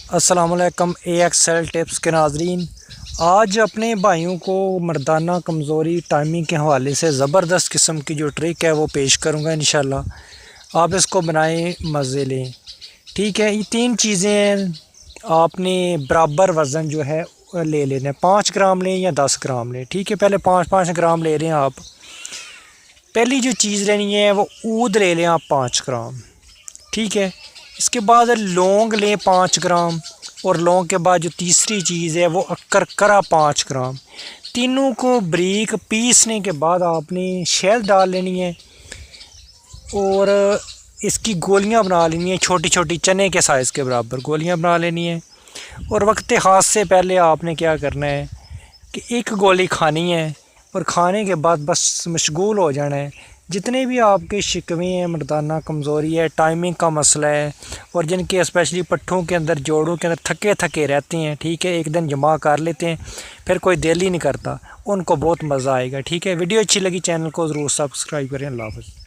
अस्सलाम वालेकुम AXL tips के नाजरीन। आज अपने भाइयों को मर्दाना कमज़ोरी टाइमिंग के हवाले से ज़बरदस्त किस्म की जो ट्रिक है वो पेश करूँगा इंशाल्लाह। आप इसको बनाएं, मज़े लें। ठीक है, ये 3 चीज़ें आपने बराबर वज़न जो है ले लेना है। 5 ग्राम लें या 10 ग्राम लें। ठीक है, पहले 5-5 ग्राम ले रहे हैं आप। पहली जो चीज़ लेनी है वो ऊद ले लें आप 5 ग्राम। ठीक है, इसके बाद लौंग लें 5 ग्राम, और लौंग के बाद जो तीसरी चीज़ है वो अकरकरा 5 ग्राम। तीनों को बारीक पीसने के बाद आपने शहद डाल लेनी है और इसकी गोलियां बना लेनी है, छोटी छोटी चने के साइज़ के बराबर गोलियां बना लेनी है। और वक्त हाथ से पहले आपने क्या करना है कि एक गोली खानी है और खाने के बाद बस मशगूल हो जाना है। जितने भी आपके शिकवे हैं, मर्दाना कमज़ोरी है, टाइमिंग का मसला है, और जिनके स्पेशली पट्ठों के अंदर, जोड़ों के अंदर थके थके रहते हैं, ठीक है, एक दिन जमा कर लेते हैं फिर कोई दिल ही नहीं करता, उनको बहुत मज़ा आएगा। ठीक है, वीडियो अच्छी लगी चैनल को ज़रूर सब्सक्राइब करें। अल्लाह हाफ़िज़।